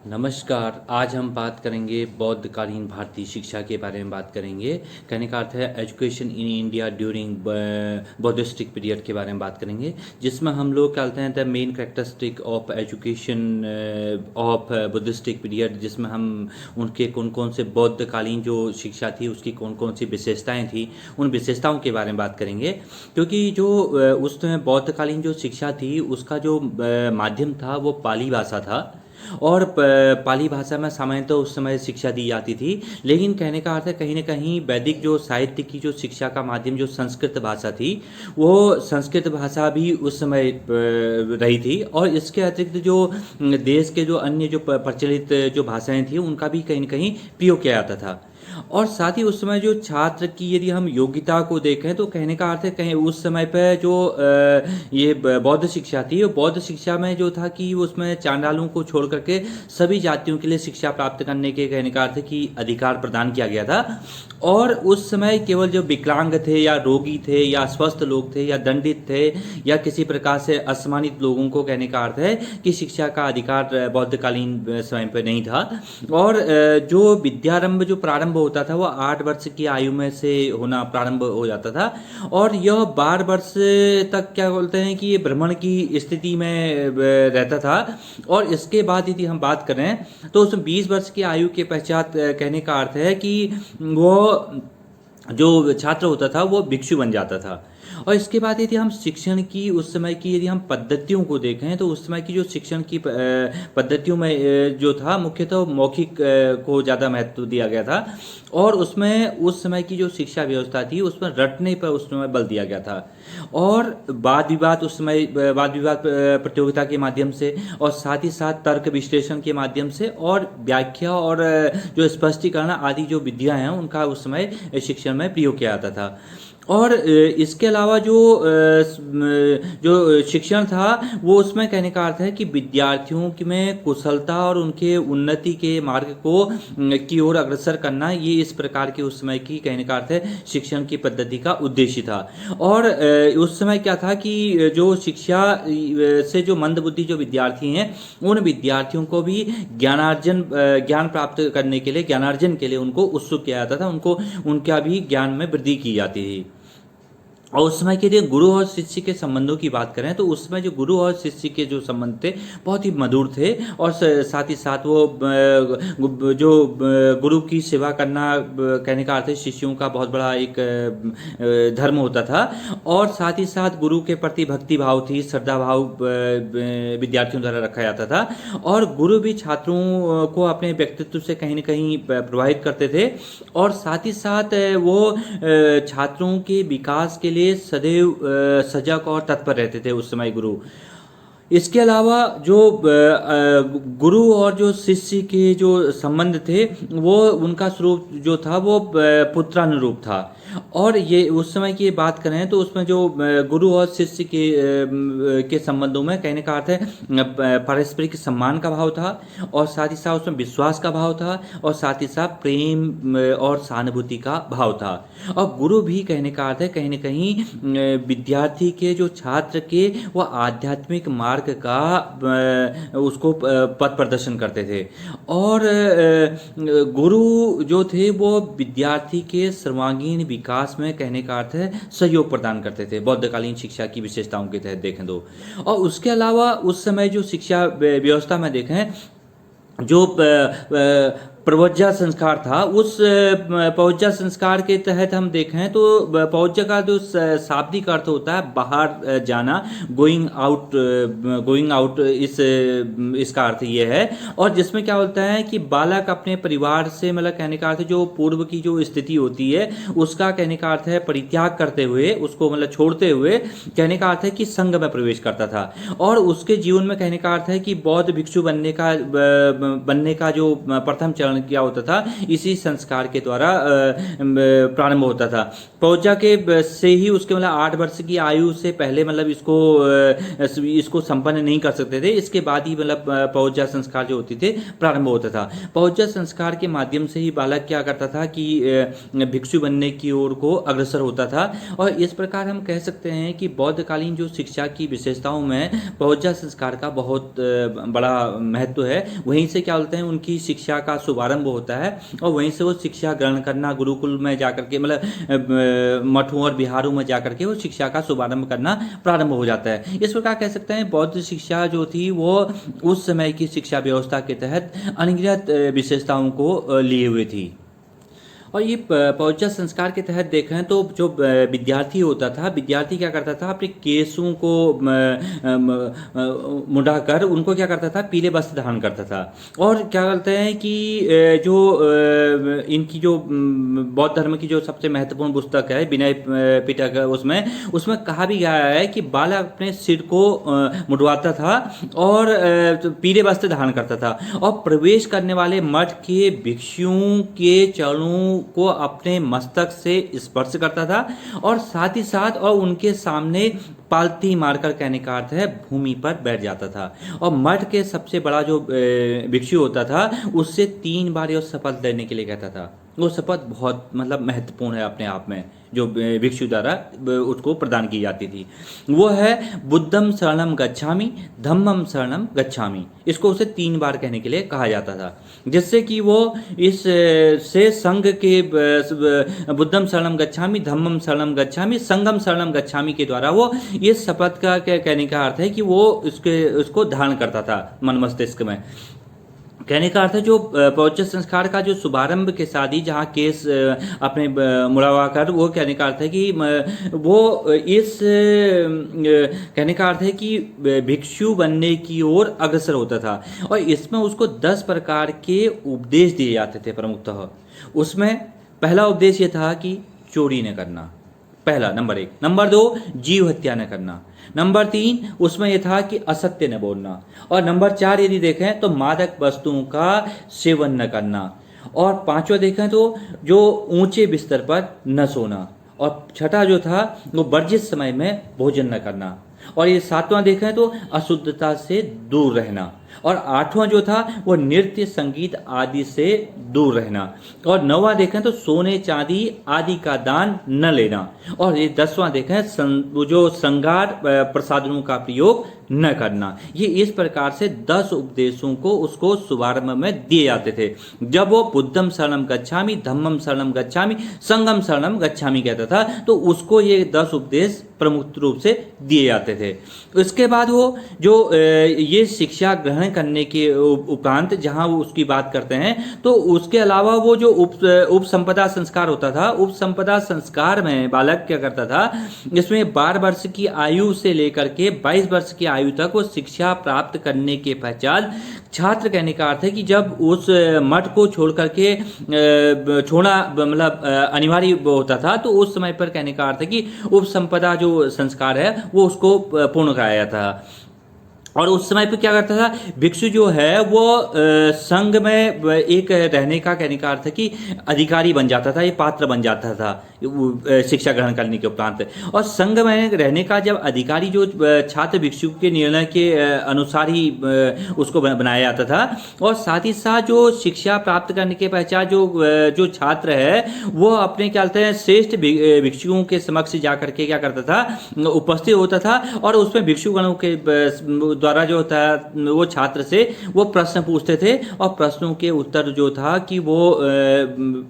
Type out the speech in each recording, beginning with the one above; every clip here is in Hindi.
नमस्कार। आज हम बात करेंगे बौद्धकालीन भारतीय शिक्षा के बारे में बात करेंगे। कहने का अर्थ है education in India during Buddhistic period के बारे में बात करेंगे, जिसमें हम लोग क्या कहते हैं the main characteristic of education of Buddhistic period, जिसमें हम उनके कौन कौन से बौद्धकालीन जो शिक्षा थी उसकी कौन कौन सी विशेषताएं थी, उन विशेषताओं के बारे में बात करेंगे। क्योंकि जो उस बौद्धकालीन जो शिक्षा थी उसका जो माध्यम था वो पाली भाषा था। और पाली भाषा में सामान्यतः उस समय शिक्षा दी जाती थी। लेकिन कहने का अर्थ है कहीं न कहीं वैदिक जो साहित्य की जो शिक्षा का माध्यम जो संस्कृत भाषा थी, वो संस्कृत भाषा भी उस समय रही थी। और इसके अतिरिक्त जो देश के जो अन्य जो प्रचलित जो भाषाएं थी उनका भी कहीं न कहीं प्रयोग किया जाता था। और साथ ही उस समय जो छात्र की यदि हम योग्यता को देखें तो कहने का अर्थ है कहीं उस समय पे जो ये बौद्ध शिक्षा थी, वो बौद्ध शिक्षा में जो था कि उसमें चांडालों को छोड़ करके सभी जातियों के लिए शिक्षा प्राप्त करने के कहने का अर्थ है कि अधिकार प्रदान किया गया था। और उस समय केवल जो विकलांग थे या रोगी थे या स्वस्थ लोग थे या दंडित थे या किसी प्रकार से असम्मानित लोगों को कहने का अर्थ है कि शिक्षा का अधिकार बौद्धकालीन समय पर नहीं था। और जो विद्यारंभ जो प्रारंभ होता था वो 8 वर्ष की आयु में से होना प्रारंभ हो जाता था। और यह 12 वर्ष तक क्या बोलते हैं कि ये भ्रमण की स्थिति में रहता था। और इसके बाद यदि हम बात करें तो उस 20 वर्ष की आयु के पश्चात कहने का अर्थ है कि वो जो छात्र होता था वो भिक्षु बन जाता था। और इसके बाद यदि हम शिक्षण की उस समय की यदि हम पद्धतियों को देखें तो उस समय की जो शिक्षण की पद्धतियों में जो था मुख्यतः मौखिक को ज़्यादा महत्व दिया गया था। और उसमें उस समय की जो शिक्षा व्यवस्था थी उसमें रटने पर उस समय बल दिया गया था। और वाद विवाद उस समय वाद विवाद प्रतियोगिता के माध्यम से और साथ ही साथ तर्क विश्लेषण के माध्यम से और व्याख्या और जो स्पष्टीकरण आदि जो विधियां हैं उनका उस समय शिक्षण में प्रयोग किया जाता था। और इसके अलावा जो शिक्षण था वो उसमें कहने का अर्थ है कि विद्यार्थियों में कुशलता और उनके उन्नति के मार्ग को की ओर अग्रसर करना, ये इस प्रकार के उस समय की कहने का अर्थ है शिक्षण की पद्धति का उद्देश्य था। और उस समय क्या था कि जो शिक्षा से जो मंदबुद्धि जो विद्यार्थी हैं उन विद्यार्थियों को भी ज्ञान प्राप्त करने के लिए ज्ञानार्जन के लिए उनको उत्सुक किया जाता था, उनको उनका भी ज्ञान में वृद्धि की जाती थी। और उस समय के यदि गुरु और शिष्य के संबंधों की बात करें तो उस समय जो गुरु और शिष्य के जो संबंध थे बहुत ही मधुर थे। और साथ ही साथ वो जो गुरु की सेवा करना कहने का अर्थ है शिष्यों का बहुत बड़ा एक धर्म होता था। और साथ ही साथ गुरु के प्रति भक्ति भाव थी, श्रद्धा भाव विद्यार्थियों द्वारा रखा जाता था। और गुरु भी छात्रों को अपने व्यक्तित्व से कहीं न कहीं प्रभावित करते थे। और साथ ही साथ वो छात्रों के विकास के लिए सदैव सजग और तत्पर रहते थे उस समय गुरु। इसके अलावा जो गुरु और जो शिष्य के जो संबंध थे वो उनका स्वरूप जो था वो पुत्रानुरूप था। और ये उस समय की बात करें तो उसमें जो गुरु और शिष्य के संबंधों में कहने का अर्थ है पारस्परिक सम्मान का भाव था। और साथ ही साथ उसमें विश्वास का भाव था। और साथ ही साथ प्रेम और सहानुभूति का भाव था। और गुरु भी कहने का अर्थ है कहीं न कहीं विद्यार्थी के जो छात्र के वो आध्यात्मिक मार्ग का उसको पथ प्रदर्शन करते थे। और गुरु जो थे वो विद्यार्थी के सर्वांगीण विकास में कहने का अर्थ है सहयोग प्रदान करते थे, बौद्धकालीन शिक्षा की विशेषताओं के तहत देखें तो। और उसके अलावा उस समय जो शिक्षा व्यवस्था में देखें जो प्रवज्जा संस्कार था, उस प्रवज्जा संस्कार के तहत हम देखें तो प्रवज्जा का जो शाब्दिक अर्थ होता है बाहर जाना, गोइंग आउट इसका अर्थ ये है। और जिसमें क्या होता है कि बालक अपने परिवार से मतलब कहने का अर्थ जो पूर्व की जो स्थिति होती है उसका कहने का अर्थ है परित्याग करते हुए, उसको मतलब छोड़ते हुए कहने का अर्थ है कि संघ में प्रवेश करता था। और उसके जीवन में कहने का अर्थ है कि बौद्ध भिक्षु बनने का जो प्रथम चरण चरण क्या होता था, इसी संस्कार के द्वारा प्रारंभ होता था। पौजा के से ही उसके मतलब 8 वर्ष की आयु से पहले मतलब इसको संपन्न नहीं कर सकते थे। इसके बाद ही मतलब पौजा संस्कार जो होती थे प्रारंभ होता था। पौजा संस्कार के माध्यम से ही बालक क्या करता था कि भिक्षु बनने की ओर को अग्रसर होता था। और इस प्रकार हम कह सकते हैं कि बौद्धकालीन जो शिक्षा की विशेषताओं में पौजा संस्कार का बहुत बड़ा महत्व है। वहीं से क्या बोलते हैं, उनकी शिक्षा का शुभारंभ होता है और वहीं से वो शिक्षा ग्रहण करना, गुरुकुल में जाकर के मतलब मठों और बिहारों में जाकर के वो शिक्षा का शुभारंभ करना प्रारंभ हो जाता है। इस प्रकार कह सकते हैं बौद्ध शिक्षा जो थी वो उस समय की शिक्षा व्यवस्था के तहत अनगिनत विशेषताओं को लिए हुए थी। और ये पौचा संस्कार के तहत देखें तो जो विद्यार्थी होता था, विद्यार्थी क्या करता था, अपने केसों को मुड़ाकर उनको क्या करता था, पीले वस्त्र धारण करता था। और क्या करते हैं कि जो इनकी जो बौद्ध धर्म की जो सबसे महत्वपूर्ण पुस्तक है विनय पिटक, उसमें कहा भी गया है कि बालक अपने सिर को मुड़वाता था और पीले वस्त्र धारण करता था और प्रवेश करने वाले मठ के भिक्षुओं के चरणों को अपने मस्तक से स्पर्श करता था और साथ ही साथ और उनके सामने पालती मारकर, कहने का अर्थ है भूमि पर बैठ जाता था। और मठ के सबसे बड़ा जो भिक्षु होता था उससे 3 बार यह शपथ लेने के लिए कहता था। वो शपथ बहुत मतलब महत्वपूर्ण है अपने आप में, जो भिक्षु द्वारा उसको प्रदान की जाती थी। वो है बुद्धम शरणम गच्छामि, धम्मम शरणम गच्छामि। इसको उसे 3 बार कहने के लिए कहा जाता था, जिससे कि वो इस से संघ के बुद्धम शरणम गच्छामि, धम्मम शरणम गच्छामि, संगम शरणम गच्छामि के द्वारा वो इस शपथ का कहने का अर्थ है कि वो उसको धारण करता था मन मस्तिष्क में। कहने का अर्थ है जो पौच संस्कार का जो शुभारंभ के साथ ही जहाँ केस अपने मुड़ावा कर, वो कहने का अर्थ है कि वो इस कहने का अर्थ है कि भिक्षु बनने की ओर अग्रसर होता था। और इसमें उसको 10 प्रकार के उपदेश दिए जाते थे प्रमुखतः। उसमें पहला उपदेश ये था कि चोरी न करना, पहला नंबर 1। नंबर 2 जीव हत्या न करना। नंबर 3 उसमें यह था कि असत्य न बोलना। और नंबर 4 यदि देखें तो मादक वस्तुओं का सेवन न करना। और 5वां देखें तो जो ऊंचे बिस्तर पर न सोना। और 6ठा जो था वो वर्जित समय में भोजन न करना। और ये 7वां देखें तो अशुद्धता से दूर रहना। और 8वां जो था वो नृत्य संगीत आदि से दूर रहना। और 9वां देखें तो सोने चांदी आदि का दान न लेना। और ये 10वां देखें जो श्रृंगार प्रसाधनों का प्रयोग न करना। ये इस प्रकार से 10 उपदेशों को उसको शुभारंभ में दिए जाते थे। जब वो बुद्धम शरणम गच्छामि, धम्मम शरणम गच्छामि, संगम शरणम गच्छामि कहता था तो उसको ये 10 उपदेश प्रमुख रूप से दिए जाते थे। इसके बाद वो जो ये शिक्षा ग्रहण करने के उपरांत जहाँ वो उसकी बात करते हैं तो उसके अलावा वो जो उप संपदा संस्कार होता था, उप संपदा संस्कार में बालक क्या करता था, इसमें 12 वर्ष की आयु से लेकर के 22 वर्ष की आयु तक वो शिक्षा प्राप्त करने के पश्चात छात्र, कहने का अर्थ है कि जब उस मठ को छोड़ करके छोड़ना मतलब अनिवार्य होता था तो उस समय पर कहने का अर्थ है कि उप संपदा जो संस्कार है वो उसको पूर्ण कराया था। और उस समय पे क्या करता था, भिक्षु जो है वो संघ में एक रहने का, कहने का अर्थ है कि अधिकारी बन जाता था, ये पात्र बन जाता था शिक्षा ग्रहण करने के उपरांत। और संघ में रहने का जब अधिकारी जो छात्र भिक्षु के निर्णय के अनुसार ही उसको बनाया जाता था। और साथ ही साथ जो शिक्षा प्राप्त करने के पश्चात जो छात्र है वो अपने क्या कहते हैं श्रेष्ठ भिक्षुओं के समक्ष जाकर के क्या करता था, उपस्थित होता था। और उसमें भिक्षुगणों के द्वारा जो होता है वो छात्र से वो प्रश्न पूछते थे और प्रश्नों के उत्तर जो था कि वो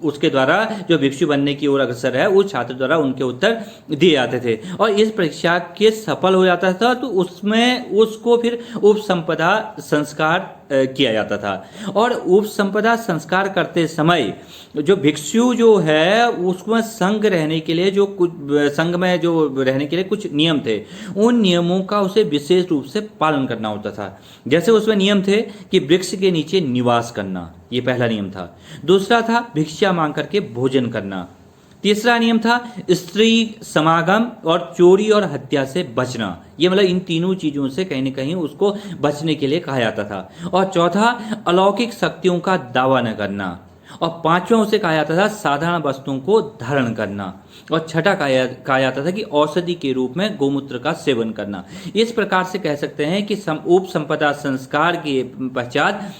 उसके द्वारा जो भिक्षु बनने की ओर अग्रसर है उस छात्र द्वारा उनके उत्तर दिए जाते थे। और इस परीक्षा के सफल हो जाता था तो उसमें उसको फिर उप संपदा संस्कार किया जाता था। और उप संपदा संस्कार करते समय जो भिक्षु जो है उसमें संघ रहने के लिए जो कुछ संघ में जो रहने के लिए कुछ नियम थे, उन नियमों का उसे विशेष रूप से पालन करना होता था। जैसे उसमें नियम थे कि वृक्ष के नीचे निवास करना, ये पहला नियम था। दूसरा था भिक्षा मांग करके भोजन करना। तीसरा नियम था स्त्री समागम और चोरी और हत्या से बचना। ये मतलब इन तीनों चीजों से कहीं ना कहीं उसको बचने के लिए कहा जाता था। और चौथा अलौकिक शक्तियों का दावा न करना। और पांचवा उसे कहा जाता था साधारण वस्तुओं को धारण करना। और छठा कहा जाता था कि औषधि के रूप में गोमूत्र का सेवन करना। इस प्रकार से कह सकते हैं कि उपसंपदा संस्कार के पश्चात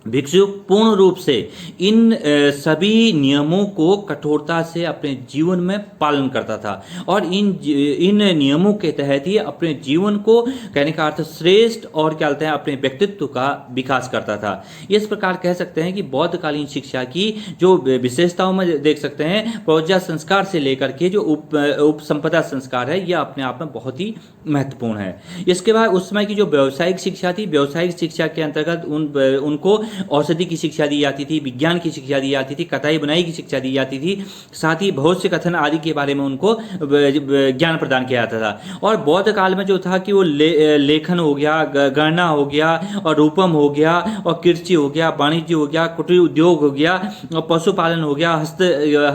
भिक्षु पूर्ण रूप से इन सभी नियमों को कठोरता से अपने जीवन में पालन करता था और इन नियमों के तहत ही अपने जीवन को कहने का अर्थ श्रेष्ठ और क्या कहते हैं अपने व्यक्तित्व का विकास करता था। इस प्रकार कह सकते हैं कि बौद्धकालीन शिक्षा की जो विशेषताओं में देख सकते हैं प्रौज्झा संस्कार से लेकर के जो उपसंपदा संस्कार है यह अपने आप में बहुत ही महत्वपूर्ण है। इसके बाद उस समय की जो व्यावसायिक शिक्षा थी, व्यावसायिक शिक्षा के अंतर्गत उनको औषधि की शिक्षा दी जाती थी, विज्ञान की शिक्षा दी जाती थी, कताई बुनाई की शिक्षा दी जाती थी, साथ ही भविष्य कथन आदि के बारे में उनको ज्ञान प्रदान किया जाता था। और बौद्ध काल में जो था कि वो लेखन हो गया, गणना हो गया और रूपम हो गया और कृषि हो गया, वाणिज्य हो गया, कुटीर उद्योग हो गया और पशुपालन हो गया,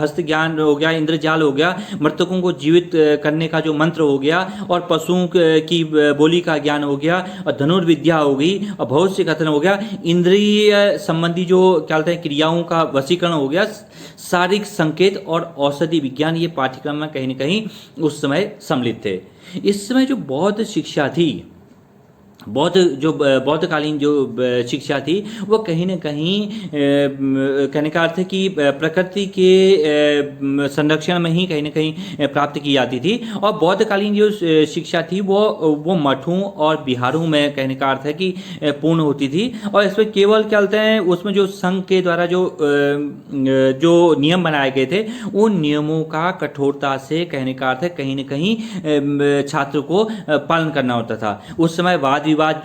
हस्त ज्ञान हो गया, इंद्रजाल हो गया, मृतकों को जीवित करने का जो मंत्र हो गया और पशुओं की बोली का ज्ञान हो गया और धनुर्विद्या हो गई और भविष्य कथन हो गया, इंद्रिय संबंधी जो क्या कहते हैं क्रियाओं का वशीकरण हो गया, शारीरिक संकेत और औषधि विज्ञान ये पाठ्यक्रम में कहीं न कहीं उस समय सम्मिलित थे। इस समय जो बौद्ध शिक्षा थी, बौद्धकालीन जो शिक्षा थी वो कहीं न कहीं कहने का अर्थ है कि प्रकृति के संरक्षण में ही कहीं न कहीं प्राप्त की जाती थी। और बौद्धकालीन जो शिक्षा थी वो मठों और विहारों में कहने का अर्थ है कि पूर्ण होती थी। और इसमें केवल क्या बोलते हैं उसमें जो संघ के द्वारा जो नियम बनाए गए थे उन नियमों का कठोरता से कहने का अर्थ है कहीं न कहीं छात्र को पालन करना होता था। उस समय वाद विवाद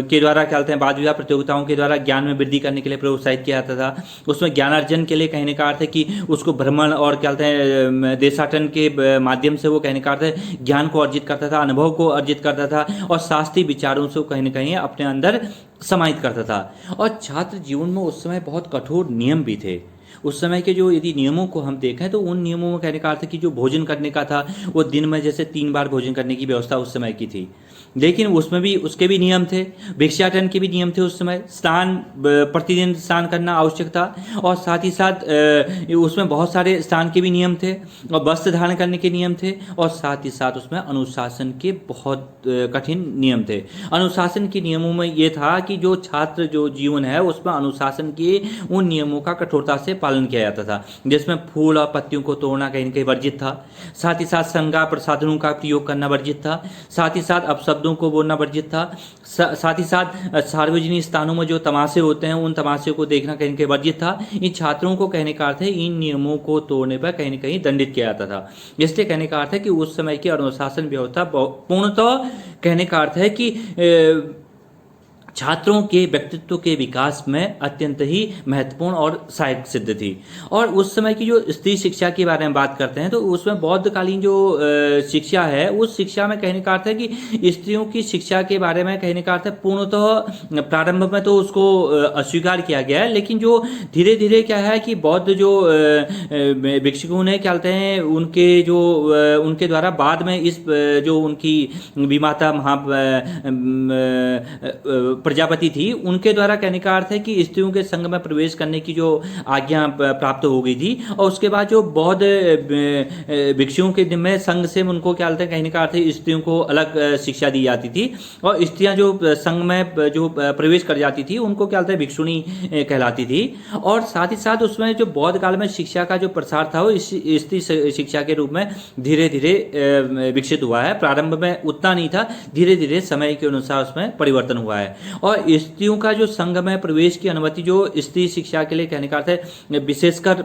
के द्वारा क्या कहते हैं वाद विवाद प्रतियोगिताओं के द्वारा ज्ञान में वृद्धि करने के लिए प्रोत्साहित किया जाता था। उसमें ज्ञानार्जन के लिए कहने का अर्थ है कि उसको भ्रमण और क्या कहते हैं देशाटन के माध्यम से वो कहने का अर्थ है ज्ञान को अर्जित करता था, अनुभव को अर्जित करता था और शास्त्रीय विचारों से वो कहीं ना कहीं अपने अंदर समाहित करता था। और छात्र जीवन में उस समय बहुत कठोर नियम भी थे। उस समय के जो यदि नियमों को हम देखें तो उन नियमों में कहने का अर्थ है कि जो भोजन करने का था वो दिन में जैसे 3 बार भोजन करने की व्यवस्था उस समय की थी, लेकिन उसमें भी उसके भी नियम थे। भिक्षाटन के भी नियम थे उस समय, स्नान प्रतिदिन स्नान करना आवश्यक था और साथ ही साथ उसमें बहुत सारे स्नान के भी नियम थे और वस्त्र धारण करने के नियम थे और साथ ही साथ उसमें अनुशासन के बहुत कठिन नियम थे। अनुशासन के नियमों में ये था कि जो छात्र जो जीवन है उसमें अनुशासन के उन नियमों का कठोरता से पालन किया जाता था, जिसमें फूल और पत्तियों को तोड़ना कहीं न कहीं वर्जित था, साथ ही साथ श्रृंगार प्रसाधनों का प्रयोग करना वर्जित था, साथ ही साथ अपशब्दों को बोलना वर्जित था, साथ ही साथ सार्वजनिक स्थानों में जो तमाशे होते हैं उन तमाशे को देखना कहीं न कहीं वर्जित था। इन छात्रों को कहने का अर्थ है इन नियमों को तोड़ने पर कहीं न कहीं दंडित किया जाता था। इसलिए कहने का अर्थ है कि उस समय की अनुशासन व्यवस्था पूर्णतः कहने का अर्थ है कि छात्रों के व्यक्तित्व के विकास में अत्यंत ही महत्वपूर्ण और सहायक सिद्ध थी। और उस समय की जो स्त्री शिक्षा के बारे में बात करते हैं तो उसमें बौद्धकालीन जो शिक्षा है उस शिक्षा में कहने का अर्थ है कि स्त्रियों की शिक्षा के बारे में कहने का अर्थ है पूर्णतः प्रारंभ में तो उसको अस्वीकार किया गया है, लेकिन जो धीरे धीरे क्या है कि बौद्ध जो भिक्षुकों ने क्या कहते हैं उनके द्वारा बाद में इस जो उनकी विमाता प्रजापति थी उनके द्वारा कहने का अर्थ है कि स्त्रियों के संघ में प्रवेश करने की जो आज्ञा प्राप्त हो गई थी। और उसके बाद जो बौद्ध भिक्षुओं के दिन में संघ से उनको क्या बोलते हैं कहने का अर्थ है स्त्रियों को अलग शिक्षा दी जाती थी और स्त्रियां जो संघ में जो प्रवेश कर जाती थी उनको क्या बोलते हैं भिक्षुणी कहलाती थी। और साथ ही साथ उसमें जो बौद्ध काल में शिक्षा का जो प्रसार था वो स्त्री शिक्षा के रूप में धीरे धीरे विकसित हुआ है। प्रारंभ में उतना नहीं था, धीरे धीरे समय के अनुसार उसमें परिवर्तन हुआ है। और स्त्रियों का जो संघ में प्रवेश की अनुमति जो स्त्री शिक्षा के लिए कहने का अर्थ है विशेषकर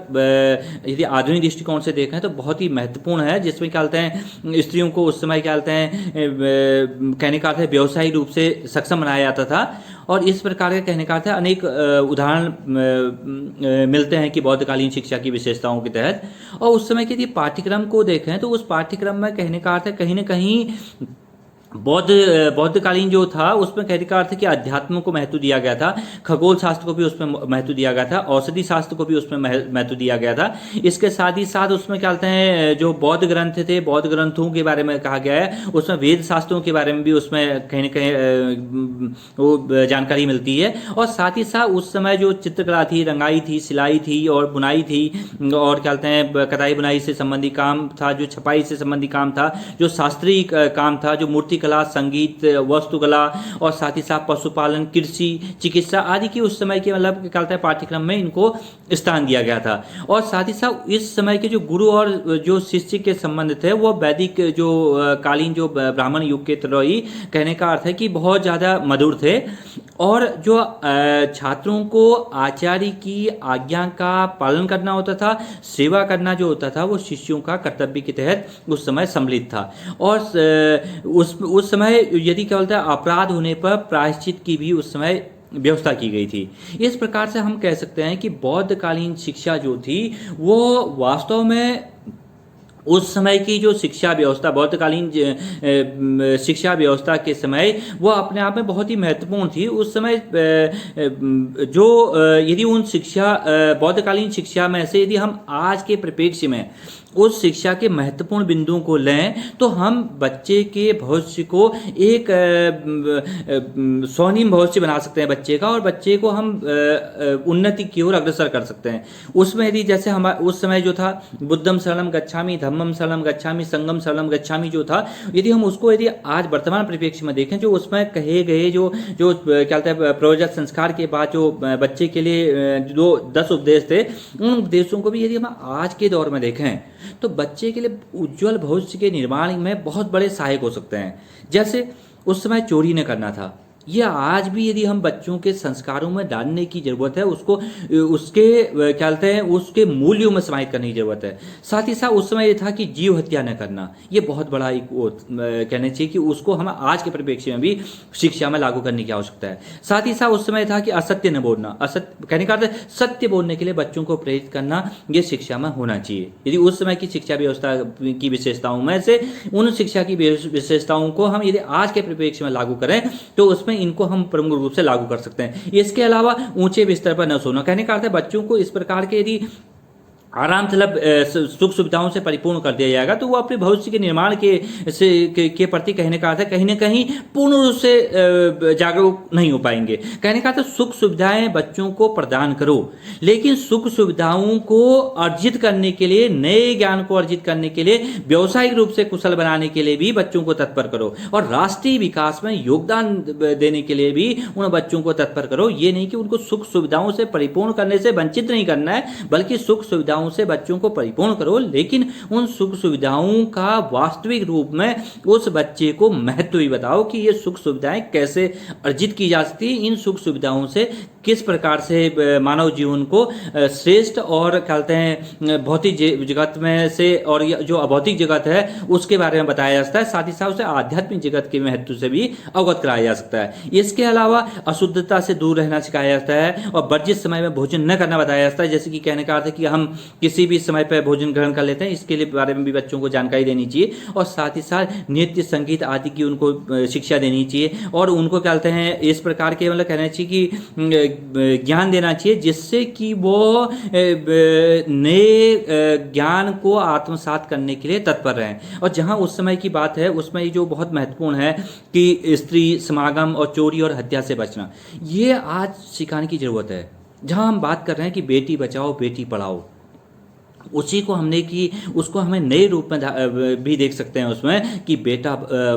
यदि आधुनिक दृष्टिकोण से देखें तो बहुत ही महत्वपूर्ण है, जिसमें क्या बोलते हैं स्त्रियों को उस समय क्या बोलते हैं कहने का अर्थ है व्यवसायिक रूप से सक्षम बनाया जाता था। और इस प्रकार के कहने का अर्थ है अनेक उदाहरण मिलते हैं कि बौद्धकालीन शिक्षा की विशेषताओं के तहत। और उस समय के यदि पाठ्यक्रम को देखें तो उस पाठ्यक्रम में कहने का अर्थ है कहीं न कहीं बौद्धकालीन जो था उसमें कहने का अर्थ है कि अध्यात्म को महत्व दिया गया था, खगोल शास्त्र को भी उसमें महत्व दिया गया था, औषधि शास्त्र को भी उसमें महत्व दिया गया था। इसके साथ ही साथ उसमें क्या कहते हैं, जो बौद्ध ग्रंथ थे, बौद्ध ग्रंथों के बारे में कहा गया है, उसमें वेद शास्त्रों के बारे में भी उसमें कहीं ना कहीं वो जानकारी मिलती है। और साथ ही साथ उस समय जो चित्रकला थी, रंगाई थी, सिलाई थी और बुनाई थी, और क्या कहते हैं कढ़ाई बुनाई से संबंधी काम था, जो छपाई से संबंधी काम था, जो शास्त्रीय काम था, जो मूर्ति कला, संगीत, वास्तुकला और साथ ही साथ पशुपालन, कृषि, चिकित्सा आदि की उस समय के मतलब क्या कहते हैं पाठ्यक्रम में इनको स्थान दिया गया था। और साथ ही साथ इस समय के जो गुरु और जो शिष्य के संबंध थे वो वैदिक जो कालीन जो ब्राह्मण युग के तरह ही कहने का अर्थ है कि बहुत ज़्यादा मधुर थे। और जो छात्रों को आचार्य की आज्ञा का पालन करना होता था, सेवा करना जो होता था वो शिष्यों का कर्तव्य के तहत उस समय सम्मिलित था। और उस समय यदि क्या बोलते हैं अपराध होने पर प्रायश्चित की भी उस समय व्यवस्था की गई थी। इस प्रकार से हम कह सकते हैं कि बौद्धकालीन शिक्षा जो थी वो वास्तव में उस समय की जो शिक्षा व्यवस्था, बौद्धकालीन शिक्षा व्यवस्था के समय वो अपने आप में बहुत ही महत्वपूर्ण थी। उस समय जो यदि उन शिक्षा बौद्धकालीन शिक्षा में से यदि हम आज के परिप्रेक्ष्य में उस शिक्षा के महत्वपूर्ण बिंदुओं को लें तो हम बच्चे के भविष्य को एक स्वर्णिम भविष्य बना सकते हैं बच्चे का, और बच्चे को हम उन्नति की ओर अग्रसर कर सकते हैं। उसमें यदि जैसे हम उस समय जो था बुद्धम शरणम गच्छामि, धम्मम शरणम गच्छामि, संगम शरणम गच्छामि जो था, यदि हम उसको यदि आज वर्तमान परिप्रेक्ष्य में देखें, जो उसमें कहे गए जो जो क्या कहते हैं प्रयोजक संस्कार के बाद जो बच्चे के लिए जो 10 उपदेश थे, उन उपदेशों को भी यदि हम आज के दौर में देखें तो बच्चे के लिए उज्जवल भविष्य के निर्माण में बहुत बड़े सहायक हो सकते हैं। जैसे उस समय चोरी न करना था, ये आज भी यदि हम बच्चों के संस्कारों में डालने की जरूरत है, उसको उसके क्या कहते हैं उसके मूल्यों में समाहित करने की जरूरत है। साथ ही साथ उस समय ये था कि जीव हत्या न करना, ये बहुत बड़ा एक कहना चाहिए कि उसको हम आज के परिप्रेक्ष्य में भी शिक्षा में लागू करने की आवश्यकता है। साथ ही साथ उस समय था कि असत्य न बोलना, असत्य कहने का अर्थ सत्य बोलने के लिए बच्चों को प्रेरित करना, ये शिक्षा में होना चाहिए। यदि उस समय की शिक्षा व्यवस्था की विशेषताओं में से उन शिक्षा की विशेषताओं को हम यदि आज के परिप्रेक्ष्य में लागू करें तो उसमें इनको हम प्रमुख रूप से लागू कर सकते हैं। इसके अलावा ऊंचे बिस्तर पर न सोना, कहने का अर्थ है बच्चों को इस प्रकार के यदि आराम मतलब सुख सुविधाओं से परिपूर्ण कर दिया जाएगा तो वो अपने भविष्य के निर्माण के प्रति कहने का अर्थ है कहीं ना कहीं पूर्ण रूप से जागरूक नहीं हो पाएंगे। कहने का अर्थ सुख सुविधाएं बच्चों को प्रदान करो, लेकिन सुख सुविधाओं को अर्जित करने के लिए, नए ज्ञान को अर्जित करने के लिए, व्यवसायिक रूप से कुशल बनाने के लिए भी बच्चों को तत्पर करो, और राष्ट्रीय विकास में योगदान देने के लिए भी उन बच्चों को तत्पर करो। ये नहीं कि उनको सुख सुविधाओं से परिपूर्ण करने से वंचित नहीं करना है, बल्कि सुख सुविधाओं से बच्चों को परिपूर्ण करो, लेकिन उन सुख सुविधाओं का वास्तविक रूप में उस बच्चे को महत्व ही बताओ कि ये सुख सुविधाएं कैसे अर्जित की जा सकती है, इन सुख सुविधाओं से किस प्रकार से मानव जीवन को श्रेष्ठ और कहते हैं भौतिक जगत में से और जो अभौतिक जगत है उसके बारे में बताया जा सकता है। साथ ही साथ उसे आध्यात्मिक जगत के महत्व से भी अवगत कराया जा सकता है। इसके अलावा अशुद्धता से दूर रहना सिखाया जाता है और वर्जित समय में भोजन न करना बताया जाता है। जैसे कि कहने का अर्थ है कि हम किसी भी समय पर भोजन ग्रहण कर लेते हैं, इसके लिए बारे में भी बच्चों को जानकारी देनी चाहिए, और साथ ही साथ नृत्य संगीत आदि की उनको शिक्षा देनी चाहिए, और उनको क्या कहते हैं इस प्रकार के मतलब कहना चाहिए कि ज्ञान देना चाहिए जिससे कि वो नए ज्ञान को आत्मसात करने के लिए तत्पर रहें। और जहां उस समय की बात है उसमें जो बहुत महत्वपूर्ण है कि स्त्री समागम और चोरी और हत्या से बचना, ये आज सिखाने की जरूरत है। जहां हम बात कर रहे हैं कि बेटी बचाओ बेटी पढ़ाओ, उसी को हमने कि उसको हमें नए रूप में भी देख सकते हैं उसमें कि बेटा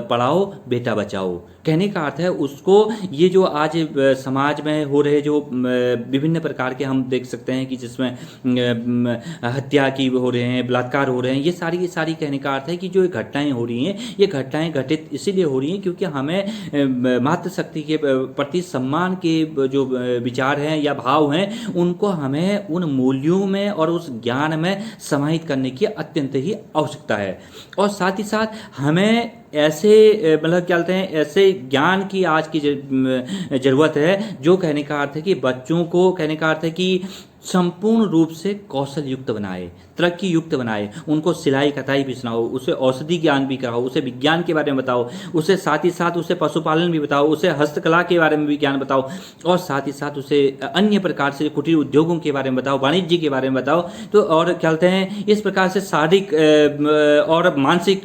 पढ़ाओ बेटा बचाओ। कहने का अर्थ है उसको ये जो आज समाज में हो रहे जो विभिन्न प्रकार के हम देख सकते हैं कि जिसमें हत्या की हो रहे हैं, बलात्कार हो रहे हैं, ये सारी कहने का अर्थ है कि जो घटनाएं हो रही हैं ये घटनाएं घटित इसीलिए हो रही हैं क्योंकि हमें मातृशक्ति के प्रति सम्मान के जो विचार हैं या भाव हैं उनको हमें उन मूल्यों में और उस ज्ञान में समाहित करने की अत्यंत ही आवश्यकता है। और साथ ही साथ हमें ऐसे मतलब क्या कहते हैं ऐसे ज्ञान की आज की ज़रूरत है जो कहने का अर्थ है कि बच्चों को कहने का अर्थ है कि संपूर्ण रूप से कौशल युक्त बनाए, तरक्की युक्त बनाए। उनको सिलाई कताई भी सुनाओ, उसे औषधि ज्ञान भी कराओ, उसे विज्ञान के बारे में बताओ, उसे साथ ही साथ उसे पशुपालन भी बताओ, उसे हस्तकला के बारे में भी ज्ञान बताओ, और साथ ही साथ उसे अन्य प्रकार से कुटीर उद्योगों के बारे में बताओ, वाणिज्य के बारे में बताओ। तो और क्या कहते हैं, इस प्रकार से शारीरिक और मानसिक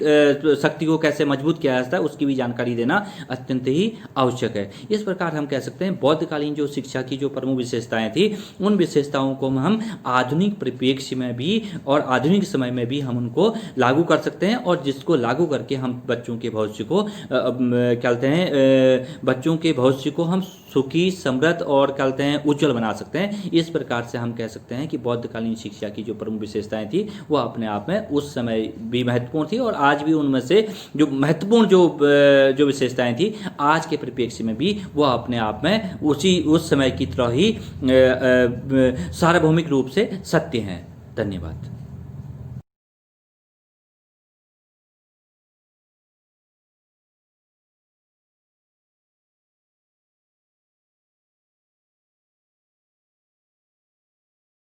शक्ति को कैसे मजबूत किया जाता है उसकी भी जानकारी देना अत्यंत ही आवश्यक है। इस प्रकार हम कह सकते हैं बौद्धकालीन जो शिक्षा की जो प्रमुख विशेषताएं थी, उन विशेषताओं को हम आधुनिक परिप्रेक्ष्य में भी और आधुनिक समय में भी हम उनको लागू कर सकते हैं, और जिसको लागू करके हम बच्चों के भविष्य को क्या कहते हैं, बच्चों के भविष्य को हम सुखी, समृद्ध और क्या कहते हैं उज्जवल बना सकते हैं। इस प्रकार से हम कह सकते हैं कि बौद्धकालीन शिक्षा की जो प्रमुख विशेषताएं थी वो अपने आप में उस समय भी महत्वपूर्ण थी, और आज भी उनमें से जो महत्वपूर्ण जो विशेषताएं थी आज के परिप्रेक्ष्य में भी वो अपने आप में उस समय की तरह ही सार्वभौमिक रूप से सत्य हैं। धन्यवाद।